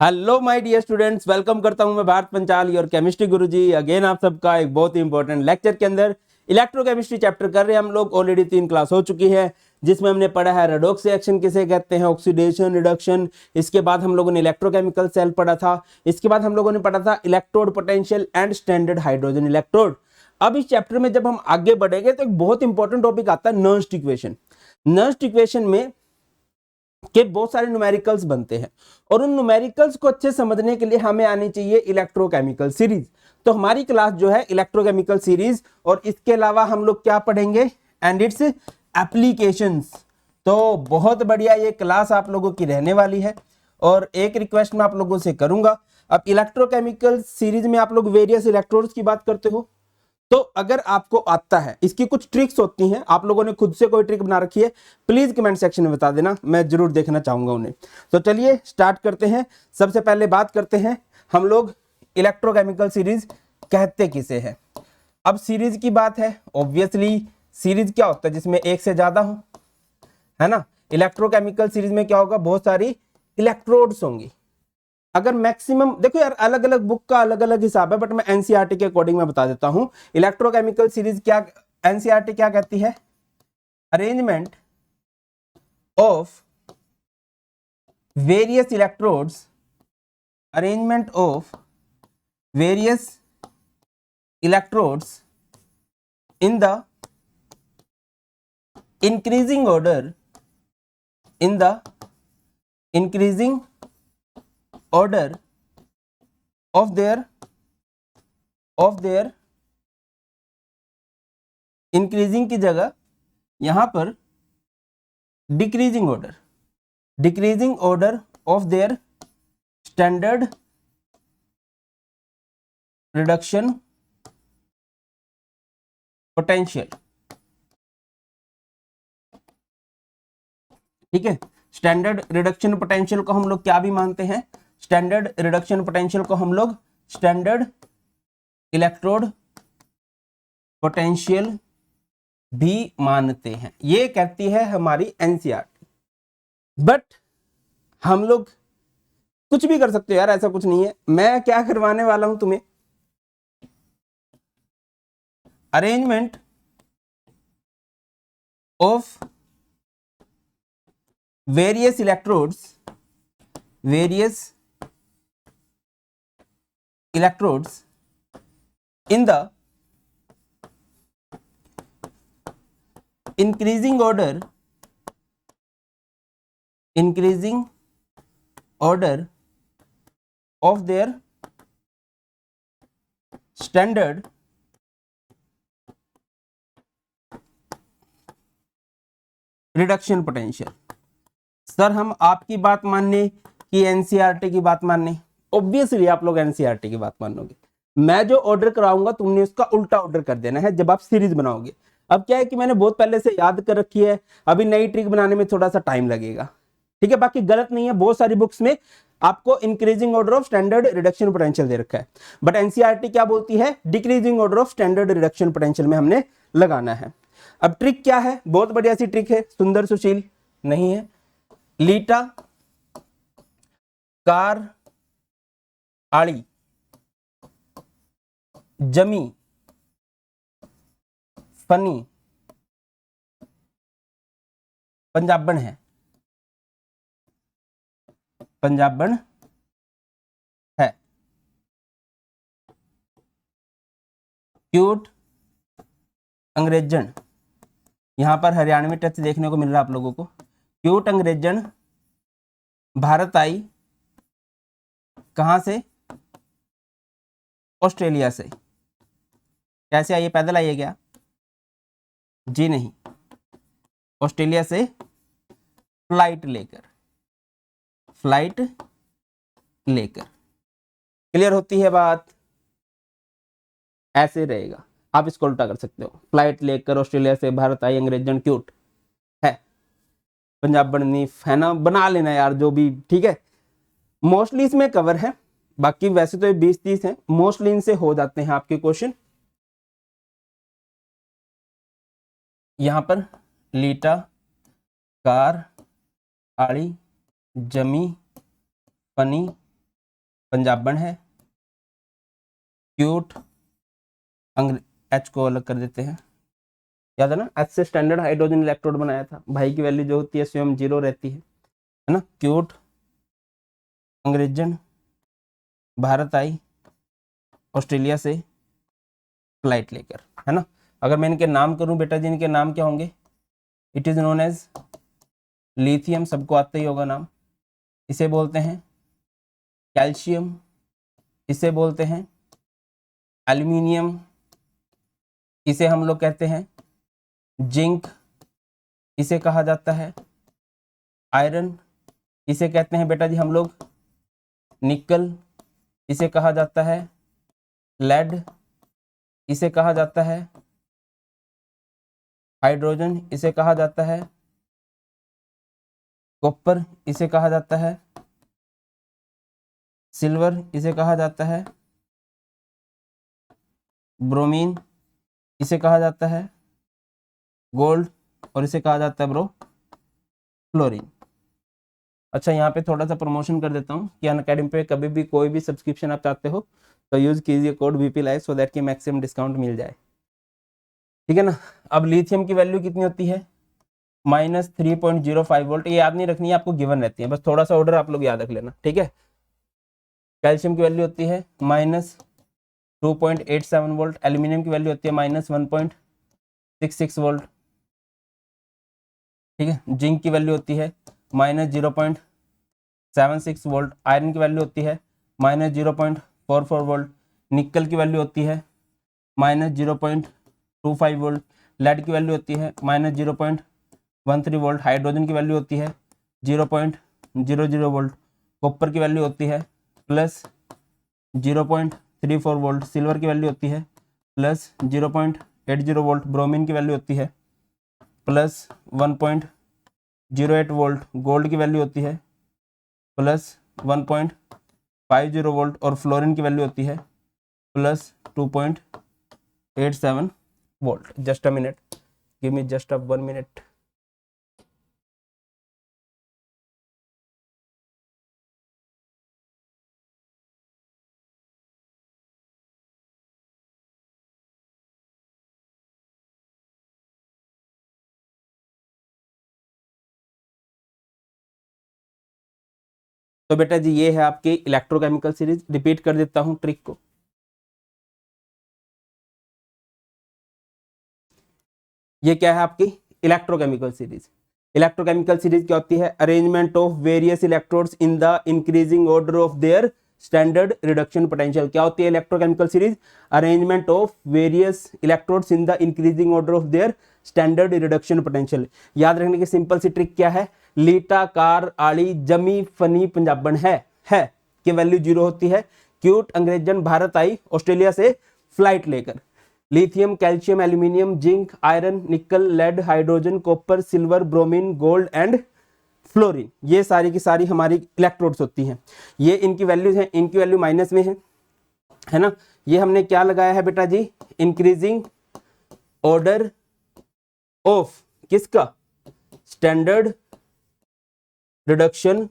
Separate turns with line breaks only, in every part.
Hello my dear students, welcome करता हूं मैं भारत पंचाल और केमिस्ट्री गुरुजी अगेन आप सबका एक बहुत ही इंपॉर्टेंट लेक्चर के अंदर इलेक्ट्रोकेमिस्ट्री चैप्टर कर रहे हैं हम लोग। ऑलरेडी 3 क्लास हो चुकी है जिसमें हमने पढ़ा है रेडॉक्स रिएक्शन किसे कहते हैं, ऑक्सीडेशन, रिडक्शन। इसके बाद हम लोगों ने इलेक्ट्रोकेमिकल सेल पढ़ा था। इसके बाद हम लोगों ने पढ़ा था electrode potential and standard hydrogen electrode. अब इस चैप्टर में जब हम आगे बढ़ेंगे तो एक बहुत इंपॉर्टेंट टॉपिक आता है नर्स्ट इक्वेशन। नर्स्ट इक्वेशन में के बहुत सारे न्यूमेरिकल्स बनते हैं और उन न्यूमेरिकल्स को अच्छे समझने के लिए हमें आनी चाहिए इलेक्ट्रोकेमिकल सीरीज। तो हमारी क्लास जो है इलेक्ट्रोकेमिकल सीरीज, और इसके अलावा हम लोग क्या पढ़ेंगे एंड इट्स एप्लीकेशंस। तो बहुत बढ़िया ये क्लास आप लोगों की रहने वाली है। और एक रिक्वेस्ट मैं आप लोगों से करूंगा, अब इलेक्ट्रोकेमिकल सीरीज में आप लोग वेरियस इलेक्ट्रोड्स की बात करते हो, तो अगर आपको आता है, इसकी कुछ ट्रिक्स होती हैं, आप लोगों ने खुद से कोई ट्रिक बना रखी है, प्लीज कमेंट सेक्शन में बता देना, मैं जरूर देखना चाहूंगा उन्हें। तो चलिए स्टार्ट करते हैं। सबसे पहले बात करते हैं हम लोग इलेक्ट्रोकेमिकल सीरीज कहते किसे हैं। अब सीरीज की बात है, ऑब्वियसली सीरीज क्या होता है जिसमें एक से ज्यादा हो, है ना। इलेक्ट्रोकेमिकल सीरीज में क्या होगा, बहुत सारी इलेक्ट्रोड्स होंगी। अगर मैक्सिमम देखो यार, अलग अलग बुक का अलग अलग हिसाब है, बट मैं एनसीईआरटी के अकॉर्डिंग मैं बता देता हूं। इलेक्ट्रोकेमिकल सीरीज क्या एनसीईआरटी क्या कहती है, arrangement of various electrodes, arrangement of various electrodes in the increasing order, in the increasing order of their increasing की जगह यहां पर decreasing order of their standard reduction potential. ठीक है, स्टैंडर्ड रिडक्शन पोटेंशियल को हम लोग क्या भी मानते हैं, स्टैंडर्ड रिडक्शन पोटेंशियल को हम लोग स्टैंडर्ड इलेक्ट्रोड पोटेंशियल भी मानते हैं, ये कहती है हमारी एनसीईआरटी। बट हम लोग कुछ भी कर सकते हो यार, ऐसा कुछ नहीं है। मैं क्या करवाने वाला हूं तुम्हें, arrangement of various electrodes in the increasing order of their standard reduction potential. Sir हम आपकी बात मानने कि एनसीईआरटी की बात मानने, ऑब्वियसली आप लोग एनसीईआरटी की बात मानोगे। मैं जो ऑर्डर कराऊंगा तुमने उसका उल्टा ऑर्डर कर देना है जब आप सीरीज बनाओगे। अब क्या है कि मैंने बहुत पहले से याद कर रखी है, अभी नई ट्रिक बनाने में थोड़ा सा टाइम लगेगा। ठीक है, बाकी गलत नहीं है, बहुत सारी बुक्स में आपको increasing order of standard reduction potential दे रखा है, बट एनसीईआरटी क्या बोलती है, decreasing order of standard reduction potential में हमने लगाना है। अब ट्रिक क्या है, बहुत बढ़िया सी ट्रिक है, सुंदर सुशील नहीं है। लीटा कार आड़ी जमी फनी पंजाबन है, पंजाबन है। क्यूट अंग्रेजन, यहां पर हरियाणवी टच देखने को मिल रहा है आप लोगों को। क्यूट अंग्रेजन भारत आई कहां से, ऑस्ट्रेलिया से। कैसे आई, पैदल आई है क्या? जी नहीं, ऑस्ट्रेलिया से फ्लाइट लेकर। क्लियर होती है बात, ऐसे रहेगा, आप इसको उल्टा कर सकते हो। फ्लाइट लेकर ऑस्ट्रेलिया से भारत आई अंग्रेजन क्यूट है, पंजाब बननी है ना, बना लेना यार जो भी, ठीक है। मोस्टली इसमें कवर है, बाकी वैसे तो ये 20-30 हैं, मोस्टली इनसे हो जाते हैं आपके क्वेश्चन। यहां पर लीटा कार आड़ी जमी फनी पंजाबन है, क्यूट, एच को अलग कर देते हैं, याद है ना, एच से स्टैंडर्ड हाइड्रोजन इलेक्ट्रोड बनाया था, भाई की वैल्यू जो होती है स्वयं 0 रहती है ना। क्यूट, अंग्रेजन, भारत आई ऑस्ट्रेलिया से फ्लाइट लेकर, है ना। अगर मैं इनके नाम करूं बेटा जी, इनके नाम क्या होंगे, it is known as lithium, सबको आता ही होगा नाम, इसे बोलते हैं कैल्शियम, इसे बोलते हैं एल्यूमिनियम, इसे हम लोग कहते हैं जिंक, इसे कहा जाता है आयरन, इसे कहते हैं बेटा जी हम लोग निकल, इसे कहा जाता है लेड, इसे कहा जाता है हाइड्रोजन, इसे कहा जाता है कॉपर, इसे कहा जाता है सिल्वर, इसे कहा जाता है ब्रोमीन, इसे कहा जाता है गोल्ड, और इसे कहा जाता है ब्रो फ्लोरीन। अच्छा, यहाँ पे थोड़ा सा प्रमोशन कर देता हूँ कि अनअकैडमी पे कभी भी कोई भी सब्सक्रिप्शन आप चाहते हो तो यूज कीजिए code VP live, so that कि मैक्सिमम डिस्काउंट मिल जाए, ठीक है ना। अब लिथियम की वैल्यू कितनी होती है, -3.05 वोल्ट, ये याद नहीं रखनी है, आपको गिवन रहती है, बस थोड़ा सा ऑर्डर आप लोग याद रख लेना, ठीक है। कैल्शियम की वैल्यू होती है -2.87 वोल्ट, एल्यूमिनियम की वैल्यू होती है -1.66 वोल्ट, ठीक है। जिंक की वैल्यू होती है -0.76 वोल्ट, आयरन की वैल्यू होती है -0.44 वोल्ट, निकल की वैल्यू होती है -0.25 वोल्ट, लेड की वैल्यू होती है -0.13 वोल्ट, हाइड्रोजन की वैल्यू होती है 0.00 वोल्ट, कॉपर की वैल्यू होती है +0.34 वोल्ट, सिल्वर की वैल्यू होती है +0.80 वोल्ट, ब्रोमीन की वैल्यू होती है +1.08 वोल्ट, गोल्ड की वैल्यू होती है +1.50 वोल्ट, और फ्लोरीन की वैल्यू होती है +2.87 volt. Just a minute, give me just a 1 minute. तो बेटा जी ये है आपकी इलेक्ट्रोकेमिकल सीरीज, रिपीट कर देता हूं ट्रिक को। ये क्या है आपकी इलेक्ट्रोकेमिकल सीरीज। इलेक्ट्रोकेमिकल सीरीज क्या होती है, arrangement of various electrodes in the increasing order of their standard reduction potential. क्या होती है electrochemical series, arrangement of various electrodes in the increasing order of their standard reduction potential. याद रखने की simple सी trick क्या है, लीटा कार आड़ी जमी फनी पंजाबन है की वैल्यू 0 होती है, क्यूट अंग्रेजन भारत आई ऑस्ट्रेलिया से फ्लाइट लेकर, lithium calcium aluminium zinc iron nickel lead hydrogen copper silver bromine gold and fluorine, ये सारी की सारी हमारी इलेक्ट्रोड्स होती हैं। ये इनकी वैल्यूज हैं, इनकी वैल्यू माइनस में है ना। ये हमने क्या लगाया है बेटा जी, इंक्रीजिंग ऑर्डर ऑफ किसका, स्टैंडर्ड रिडक्शन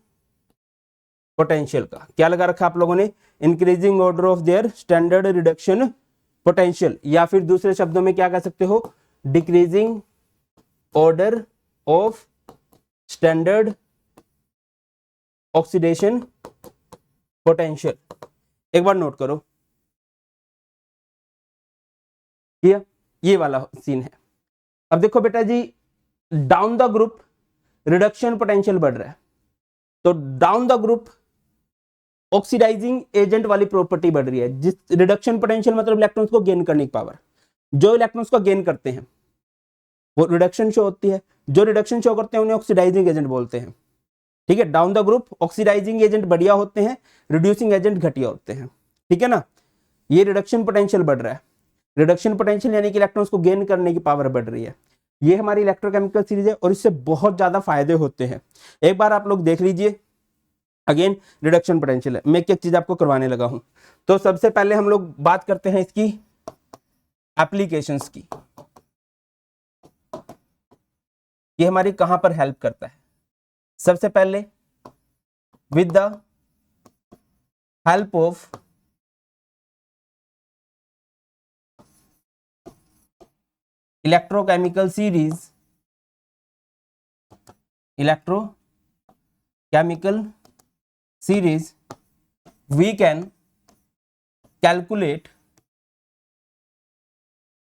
पोटेंशियल का। क्या लगा रखा आप लोगों ने, increasing order of their standard reduction potential, या फिर दूसरे शब्दों में क्या कह सकते हो, decreasing order of standard oxidation potential. एक बार नोट करो, ये वाला सीन है। अब देखो बेटा जी, down the group reduction potential बढ़ रहा है, तो down the group oxidising agent वाली प्रॉपर्टी बढ़ रही है। जिस रिडक्शन पोटेंशियल मतलब इलेक्ट्रॉन्स को गेन करने की पावर, जो इलेक्ट्रॉन्स को गेन करते हैं वो रिडक्शन शो होती है, जो रिडक्शन शो करते हैं उन्हें ऑक्सीडाइजिंग एजेंट बोलते हैं, ठीक है। Down the group oxidising agent बढ़िया होते हैं, रिड्यूसिंग एजेंट घटिया होते हैं, ठीक है ना। ये रिडक्शन पोटेंशियल बढ़ रहा है, रिडक्शन पोटेंशियल यानी कि इलेक्ट्रॉन्स को गेन करने की पावर बढ़ रही है। ये हमारी इलेक्ट्रोकेमिकल सीरीज है और इससे बहुत ज्यादा फायदे होते हैं। एक बार आप लोग देख लीजिए, अगेन रिडक्शन पोटेंशियल है, मैं एक चीज आपको करवाने लगा हूं। तो सबसे पहले हम लोग बात करते हैं इसकी एप्लीकेशंस की, ये हमारी कहां पर हेल्प करता है। सबसे पहले with the help of electrochemical series we can calculate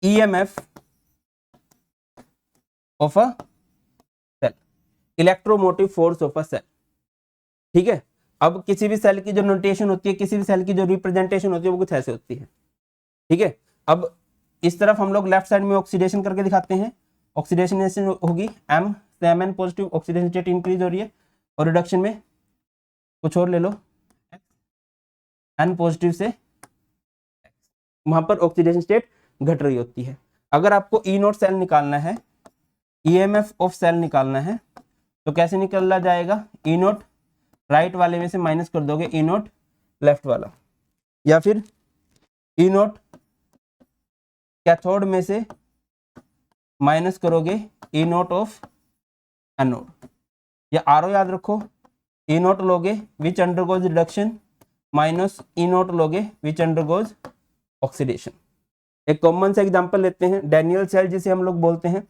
EMF of a cell, electromotive force of a cell. ठीक है, अब किसी भी सेल की जो नोटेशन होती है, किसी भी सेल की जो रिप्रेजेंटेशन होती है वो कुछ ऐसे होती है। ठीक है, अब इस तरफ हम लोग लेफ्ट साइड में ऑक्सीडेशन करके दिखाते हैं। ऑक्सीडेशन होगी M से Mn positive, oxidation state increase हो रही है, और रिडक्शन में कुछ और ले लो, N पॉजिटिव से वहां पर ऑक्सीडेशन स्टेट घट रही होती है। अगर आपको ई नोट सेल निकालना है, EMF ऑफ सेल निकालना है, तो कैसे निकला जाएगा? ई नोट राइट वाले में से माइनस कर दोगे ई नोट लेफ्ट वाला, या फिर ई नोट कैथोड में से माइनस करोगे ई नोट ऑफ एनोड, या आरओ याद रखो, ई नोट लोगे विच अंडरगोज रिडक्शन माइनस ई नोट लोगे विच अंडरगोज ऑक्सीडेशन। एक कॉमन सा एग्जांपल लेते हैं, डैनियल सेल जिसे हम लोग बोलते हैं,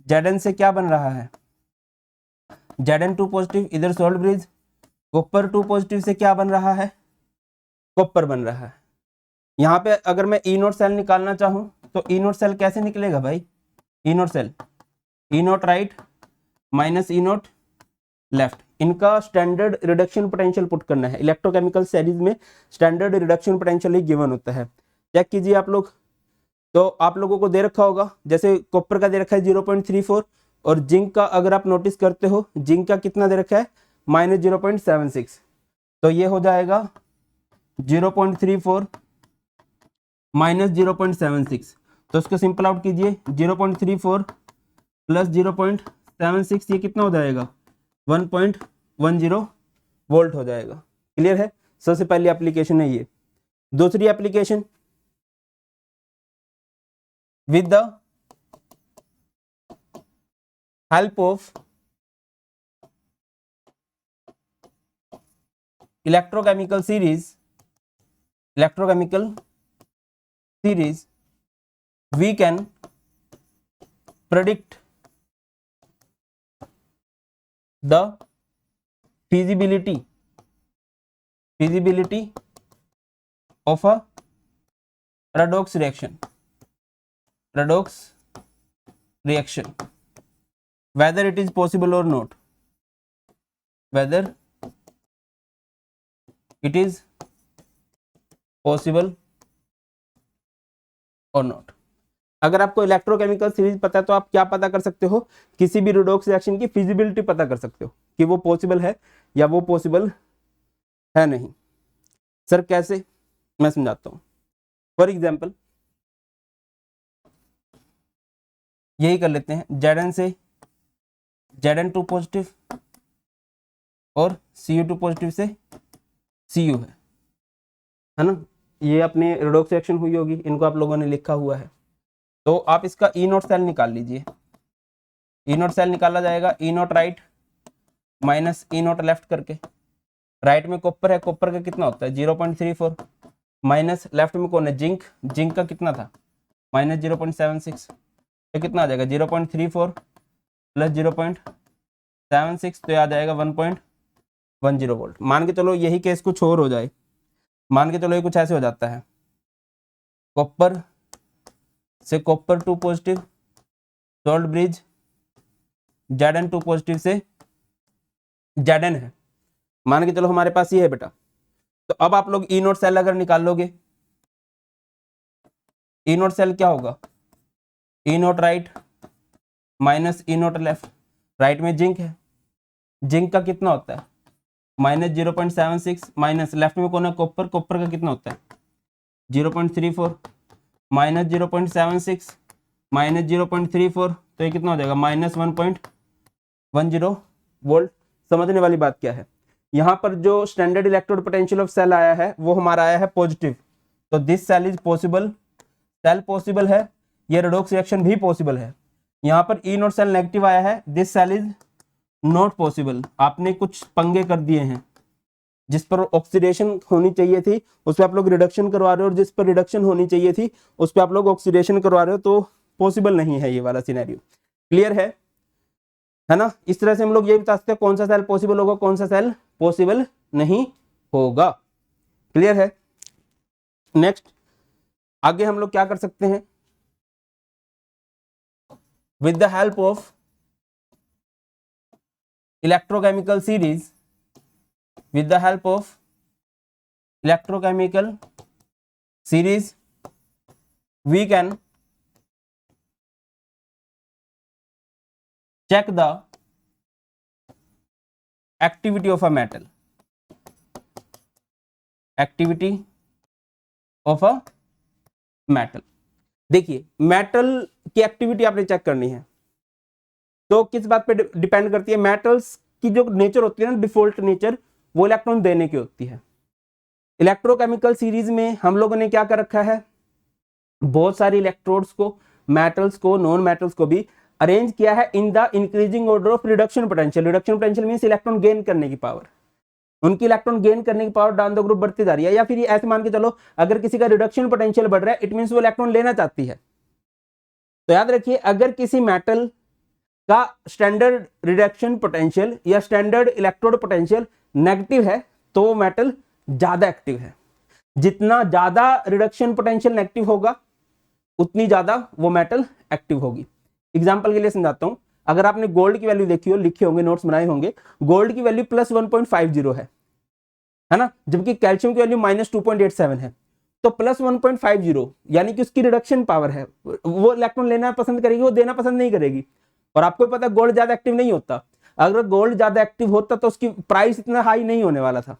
Zn से क्या बन रहा है? Zn2 पॉजिटिव, इधर सोल्ट ब्रिज, कॉपर 2 पॉजिटिव से क्या बन रहा है? कॉपर बन रहा है। यहाँ पे अगर मैं ई नोट सेल निकालना चाहूं तो ई नोट सेल कैसे निकलेगा भाई? ई नोट सेल, ई नोट राइट माइनस ई नोट लेफ्ट, इनका स्टैंडर्ड रिडक्शन पोटेंशियल पुट करना है। इलेक्ट्रोकेमिकल सीरीज में स्टैंडर्ड रिडक्शन पोटेंशियल ही गिवन होता है। चेक कीजिए आप लोग, तो आप लोगों को दे रखा होगा, जैसे कॉपर का दे रखा है 0.34, और जिंक का अगर आप नोटिस करते हो, जिंक का कितना दे रखा है? -0.76। तो ये हो जाएगा 0.34 माइनस 0.76, तो इसको सिंपल आउट कीजिए, 0.34 प्लस 0.76, ये कितना हो जाएगा? 1.10 वोल्ट हो जाएगा। क्लियर है? सबसे पहली एप्लीकेशन है ये। दूसरी application, with the help of electrochemical series we can predict the feasibility of a redox reaction, whether it is possible or not, whether it is possible or not। अगर आपको इलेक्ट्रोकेमिकल सीरीज पता है तो आप क्या पता कर सकते हो? किसी भी रिडॉक्स रिएक्शन की फिजिबिलिटी पता कर सकते हो कि वो पॉसिबल है या वो पॉसिबल है नहीं। सर कैसे? मैं समझाता हूं। फॉर एग्जाम्पल यही कर लेते हैं, Zn से Zn2 पॉजिटिव और Cu2 पॉजिटिव से Cu है ना, ये अपने रिडॉक्स रिएक्शन हुई होगी, इनको आप लोगों ने लिखा हुआ है। तो आप इसका ई नोट सेल निकाल लीजिए। ई नोट सेल निकाला जाएगा, ई नोट राइट माइनस ई नोट लेफ्ट करके। राइट में कॉपर है, कॉपर का कितना होता है? 0.34, माइनस लेफ्ट में कौन है? जिंक, जिंक का कितना था? -0.76, तो कितना आ जाएगा? 0.34 प्लस 0.76, तो आ जाएगा 1.10 वोल्ट। मान के चलो यही केस कुछ और हो जाए, मान के चलो ये कुछ ऐसे हो जाता है, कॉपर से copper 2 positive, salt bridge, Zn2 positive से Zn है, मान के चलो हमारे पास ये है बेटा। तो अब आप लोग ई नोट सेल अगर निकाल लोगे, ई नोट सेल क्या होगा? ई नोट राइट माइनस ई नोट लेफ्ट। राइट में जिंक है, जिंक का कितना होता है? -0.76, माइनस लेफ्ट में कौन है? कॉपर, कॉपर का कितना होता है? 0.34 माइनस 0.76 माइनस 0.34, तो ये कितना हो जाएगा? -1.10 वोल्ट। समझने वाली बात क्या है? यहाँ पर जो standard electrode potential of cell आया है वो हमारा आया है पॉजिटिव, तो this cell is possible, cell possible है, ये रिडॉक्स रिएक्शन भी पॉसिबल है। यहाँ पर ई नोट सेल नेगेटिव आया है, this cell is not possible. आपने कुछ पंगे कर दिए हैं, जिस पर ऑक्सीडेशन होनी चाहिए थी उस पर आप लोग रिडक्शन करवा रहे हो, और जिस पर रिडक्शन होनी चाहिए थी उस पर आप लोग ऑक्सीडेशन करवा रहे हो, तो पॉसिबल नहीं है ये वाला सिनेरियो। क्लियर है ना। इस तरह से हम लोग ये बता सकते हैं कौन सा सेल पॉसिबल होगा, कौन सा सेल पॉसिबल नहीं होगा। क्लियर है। नेक्स्ट आगे हम लोग क्या कर सकते हैं, with the help of electrochemical series, with the help of electrochemical series we can check the activity of a metal, activity of a metal। देखिए मेटल की एक्टिविटी आपने चेक करनी है, तो किस बात पे डिपेंड करती है, मेटल्स की जो नेचर होती है ना, डिफॉल्ट नेचर, वो इलेक्ट्रॉन देने की होती है। इलेक्ट्रोकेमिकल सीरीज में हम लोगों ने क्या कर रखा है, बहुत सारी इलेक्ट्रोड्स को, मेटल्स को, नॉन मेटल्स को भी अरेंज किया है in the increasing order of reduction potential. Reduction potential means electron gain करने की पावर, उनकी इलेक्ट्रॉन गेन करने की पावर डाउन द ग्रुप बढ़ती जा रही है। या फिर ऐसे मान के चलो अगर किसी का रिडक्शन पोटेंशियल बढ़ रहा है, इट मींस वो इलेक्ट्रॉन लेना चाहती है। तो याद रखिए अगर किसी मेटल का स्टैंडर्ड रिडक्शन पोटेंशियल या स्टैंडर्ड इलेक्ट्रोड पोटेंशियल नेगेटिव है तो वो मेटल ज्यादा एक्टिव है। जितना ज्यादा रिडक्शन पोटेंशियल नेगेटिव होगा उतनी ज्यादा वो मेटल एक्टिव होगी। एग्जांपल के लिए समझाता हूं, अगर आपने गोल्ड की वैल्यू देखी हो, लिखे होंगे, नोट्स बनाए होंगे, गोल्ड की वैल्यू +1.50 है ना, जबकि कैल्शियम की वैल्यू -2.87 है। तो +1.50 यानी कि उसकी रिडक्शन पावर है, वो इलेक्ट्रॉन लेना पसंद करेगी, वो देना पसंद नहीं करेगी। और आपको पता है गोल्ड ज्यादा एक्टिव नहीं होता, अगर गोल्ड ज्यादा एक्टिव होता तो उसकी प्राइस इतना हाई नहीं होने वाला था,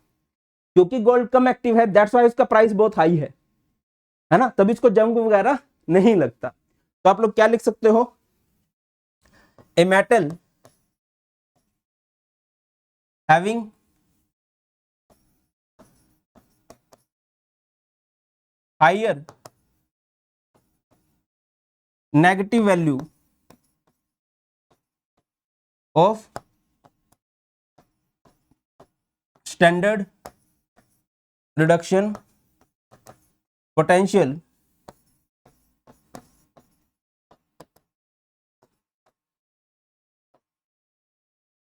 क्योंकि गोल्ड कम एक्टिव है, दैट्स व्हाई उसका प्राइस बहुत हाई है ना, तभी इसको जंग वगैरह नहीं लगता। तो आप लोग क्या लिख सकते हो, a metal having higher negative value of standard reduction potential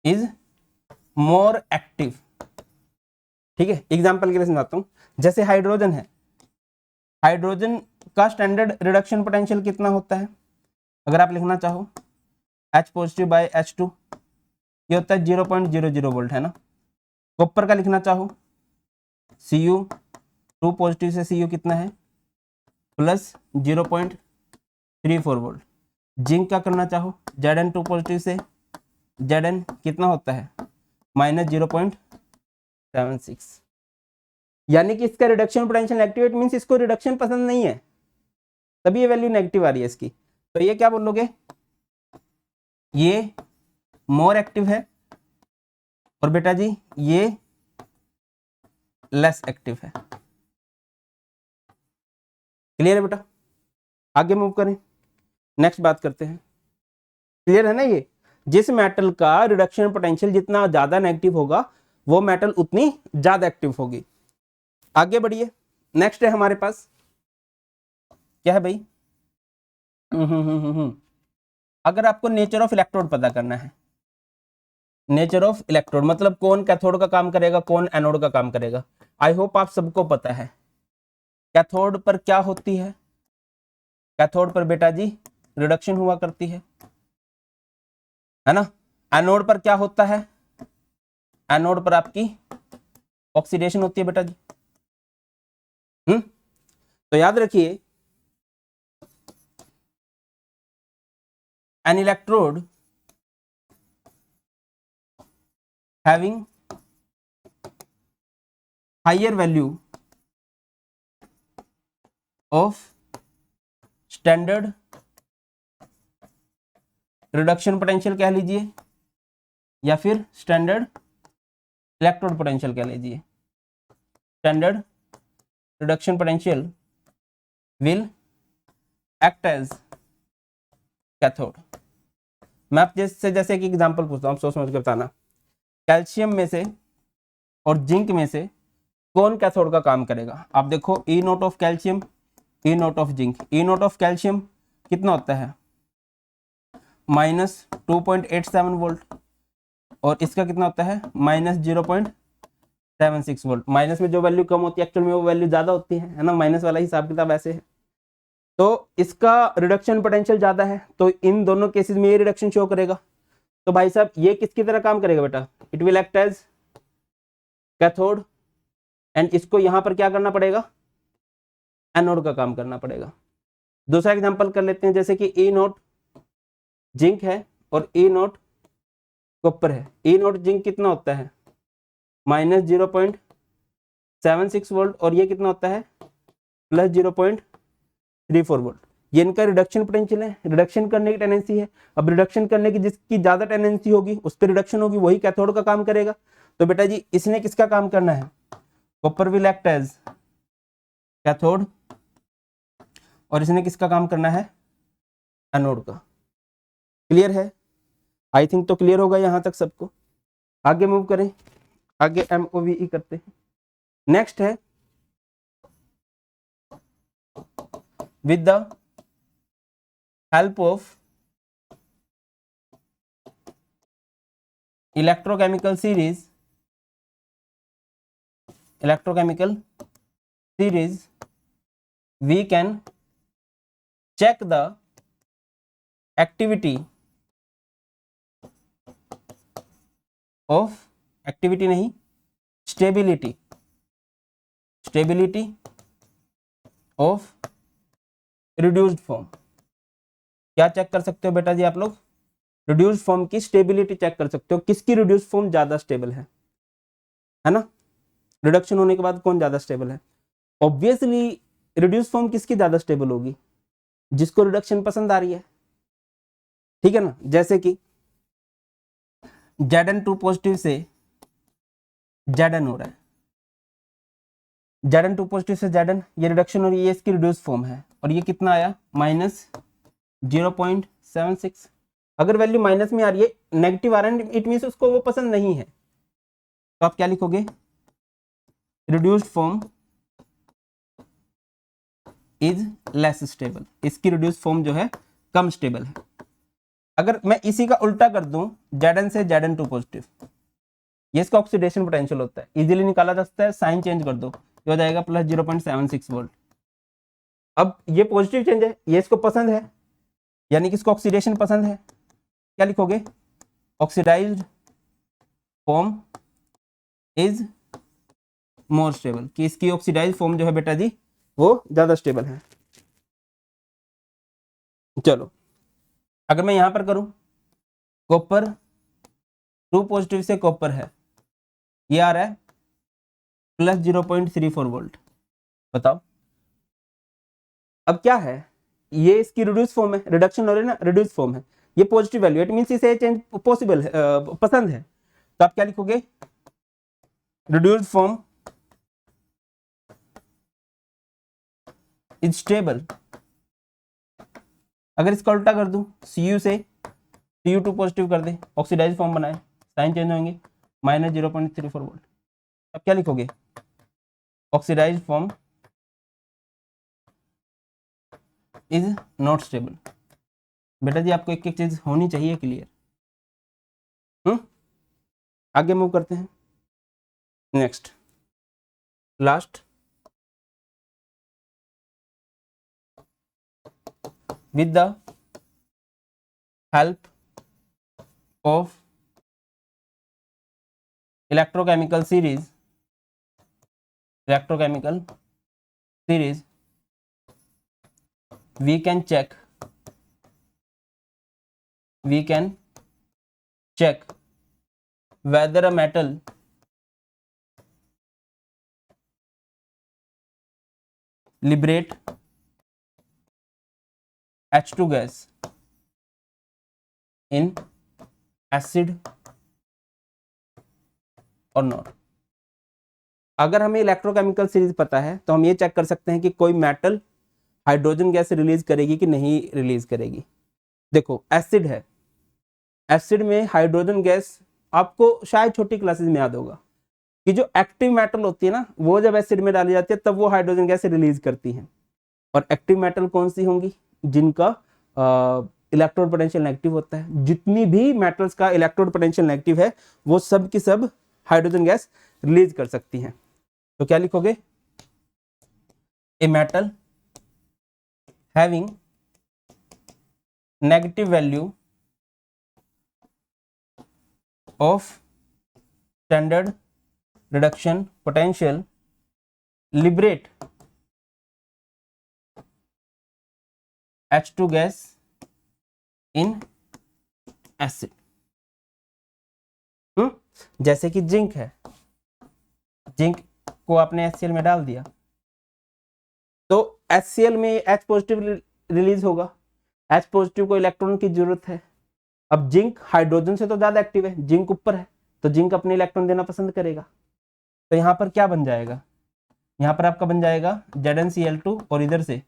is more active। ठीक है, एग्जाम्पल के लिए समझाता हूं, जैसे हाइड्रोजन है, हाइड्रोजन का स्टैंडर्ड रिडक्शन पोटेंशियल कितना होता है, अगर आप लिखना चाहो H पॉजिटिव बाय H2 ये होता है 0.00 वोल्ट, है ना। कॉपर का लिखना चाहो Cu 2 पॉजिटिव से Cu कितना है +0.34 वोल्ट। जिंक का करना चाहो Zn 2 पॉजिटिव से Zn कितना होता है -0.76, यानी कि इसका रिडक्शन पोटेंशियल नेगेटिव मींस इसको रिडक्शन पसंद नहीं है, तभी ये वैल्यू नेगेटिव आ रही है इसकी। तो ये क्या बोलोगे, ये मोर एक्टिव है, और बेटा जी ये लेस एक्टिव है। क्लियर है बेटा, आगे मूव करें, नेक्स्ट बात करते हैं। क्लियर है ना, ये जिस मेटल का रिडक्शन पोटेंशियल जितना ज्यादा नेगेटिव होगा वो मेटल उतनी ज्यादा एक्टिव होगी। आगे बढ़िए, नेक्स्ट है हमारे पास क्या है भाई, अगर आपको नेचर ऑफ इलेक्ट्रोड पता करना है, नेचर ऑफ इलेक्ट्रोड मतलब कौन कैथोड का काम करेगा, कौन एनोड का काम करेगा। आई होप आप सबको पता है कैथोड पर क्या होती है, कैथोड पर बेटा जी रिडक्शन हुआ करती है ना। एनोड पर क्या होता है, एनोड पर आपकी ऑक्सीडेशन होती है बेटा जी। तो याद रखिए an electrode having higher value of standard reduction potential कह लीजिए, या फिर स्टैंडर्ड इलेक्ट्रोड पोटेंशियल कह लीजिए, standard reduction potential will act as cathode. मैं आप जैसे एक एग्जांपल पूछता हूँ, आप सोच समझ के बताना। कैल्शियम में से और जिंक में से कौन कैथोड का काम करेगा। आप देखो E naught of calcium, E naught of zinc. E naught of calcium कितना होता है -2.87 वोल्ट और इसका कितना होता है -0.76 वोल्ट। माइनस में जो वैल्यू कम होती है एक्चुअल में वो वैल्यू ज्यादा होती है ना, माइनस वाला हिसाब किताब ऐसे है। तो इसका रिडक्शन पोटेंशियल ज्यादा है तो इन दोनों केसेस में ये रिडक्शन शो करेगा। तो भाई साहब ये किसकी तरह काम करेगा बेटा, it will act as cathode and इसको यहां पर क्या करना पड़ेगा, एनोड का काम करना पड़ेगा। दूसरा एग्जांपल कर लेते हैं, जैसे कि ई नोट जिंक है और ई नोट कॉपर है। ई नोट जिंक कितना होता है -0.76 वोल्ट और ये कितना होता है +0.34 वोल्ट। ये इनका रिडक्शन पोटेंशियल है, रिडक्शन करने की टेंडेंसी है। अब रिडक्शन करने की जिसकी ज्यादा टेंडेंसी होगी उस पर रिडक्शन होगी, वही कैथोड का काम करेगा। तो बेटा जी इसने किसका काम करना है, copper will act as cathode और इसने किसका काम करना है, एनोड का। क्लियर है, आई थिंक तो क्लियर होगा यहां तक सबको। आगे मूव करें, आगे MOVE करते हैं। नेक्स्ट है with the help of electrochemical series we can check the activity of नहीं stability of reduced form। क्या चेक कर सकते हो बेटा जी आप लोग, रिड्यूस्ड फॉर्म की स्टेबिलिटी चेक कर सकते हो, किसकी रिड्यूस्ड फॉर्म ज्यादा स्टेबल है ना। रिडक्शन होने के बाद कौन ज्यादा स्टेबल है, ऑब्वियसली रिड्यूस्ड फॉर्म किसकी ज्यादा स्टेबल होगी, जिसको रिडक्शन पसंद आ रही है, ठीक है ना। जैसे कि Zn2 पॉजिटिव से Zn हो रहा है, Zn2 पॉजिटिव से Zn, ये रिडक्शन हो रही है, ये इसकी रिड्यूस्ड फॉर्म है और ये कितना आया -0.76। अगर वैल्यू माइनस में आ रही है, नेगेटिव आ रहा है, इट मींस उसको वो पसंद नहीं है। तो आप क्या लिखोगे, reduced form is less stable, इसकी रिड्यूस्ड फॉर्म जो है कम स्टेबल है। अगर मैं इसी का उल्टा कर दूं, Zn से Zn2 पॉजिटिव, ये इसका ऑक्सीडेशन पोटेंशियल होता है, इजीली निकाला जा सकता है, साइन चेंज कर दो, ये हो जाएगा +0.76 वोल्ट। अब ये पॉजिटिव चेंज है, ये इसको पसंद है, यानी कि इसको ऑक्सीडेशन पसंद है। क्या लिखोगे, oxidised form is more stable, कि इसकी ऑक्सीडाइज्ड फॉर्म जो है बेटा जी वो ज्यादा स्टेबल है। चलो अगर मैं यहां पर करूं, कॉपर 2 पॉजिटिव से कॉपर है, ये आ रहा है +0.34 वोल्ट। बताओ अब क्या है, ये इसकी रिड्यूस फॉर्म है, रिडक्शन हो रही है ना, रिड्यूस फॉर्म है, ये पॉजिटिव वैल्यू, इट मींस इसे चेंज पॉसिबल है, पसंद है। तो आप क्या लिखोगे, रिड्यूस्ड फॉर्म इज स्टेबल। अगर इसका उल्टा कर दूं, Cu से Cu2 पॉजिटिव कर दे, ऑक्सीडाइज फॉर्म बनाए, साइन चेंज होंगे, -0.34 वोल्ट। अब क्या लिखोगे, oxidise form is not stable. बेटा जी आपको एक एक चीज होनी चाहिए क्लियर। आगे मूव करते हैं, next last, with the help of electrochemical series we can check whether a metal liberate H2 gas in acid or not। अगर हमें इलेक्ट्रोकेमिकल सीरीज पता है तो हम ये चेक कर सकते हैं कि कोई मेटल हाइड्रोजन गैस रिलीज करेगी कि नहीं रिलीज करेगी। देखो एसिड है, एसिड में हाइड्रोजन गैस आपको शायद छोटी क्लासेस में याद होगा कि जो एक्टिव मेटल होती है ना, वो जब एसिड में डाली जाती है तब वो हाइड्रोजन गैस रिलीज करती है। और एक्टिव मेटल कौन सी होंगी? जिनका इलेक्ट्रोड पोटेंशियल नेगेटिव होता है। जितनी भी मेटल्स का इलेक्ट्रोड पोटेंशियल नेगेटिव है वो सब की सब हाइड्रोजन गैस रिलीज कर सकती हैं। तो क्या लिखोगे? ए metal having negative value of standard reduction potential liberate H2 gas in acid. जैसे कि जिंक है, जिंक को आपने HCl में डाल दिया तो HCl में H पॉजिटिव रिलीज होगा। H पॉजिटिव को इलेक्ट्रॉन की जरूरत है। अब जिंक हाइड्रोजन से तो ज्यादा एक्टिव है, जिंक ऊपर है, तो जिंक अपने इलेक्ट्रॉन देना पसंद करेगा। तो यहाँ पर क्या बन जाएगा? यहाँ पर आपका बन जाएगा ZnCl2 और इधर से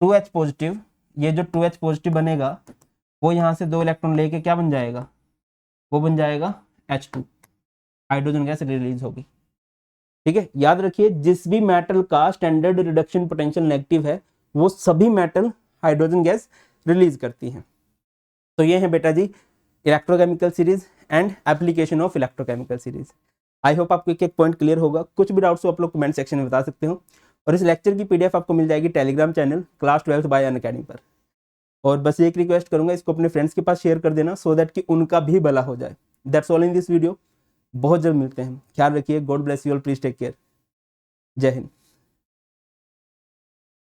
2H पॉजिटिव। ये जो 2H पॉजिटिव बनेगा वो यहाँ से 2 इलेक्ट्रॉन लेके क्या बन जाएगा? वो बन जाएगा H2, हाइड्रोजन गैस रिलीज होगी। ठीक है, याद रखिए जिस भी मेटल का स्टैंडर्ड रिडक्शन पोटेंशियल नेगेटिव है वो सभी मेटल हाइड्रोजन गैस रिलीज करती हैं। तो ये है बेटा जी electrochemical series and application of electrochemical series. I hope आपको एक एक पॉइंट क्लियर होगा। कुछ भी डाउट्स हो आप लोग कमेंट सेक्शन में बता सकते हो। और इस लेक्चर की PDF आपको मिल जाएगी Telegram channel class 12 bye Unacademy पर। और बस एक रिक्वेस्ट करूंगा, इसको अपने फ्रेंड्स के पास शेयर कर देना सो दैट कि उनका भी भला हो जाए। That's all in this video. बहुत जल्द मिलते हैं, ख्याल रखिए। God bless you all, please take care. जय हिंद।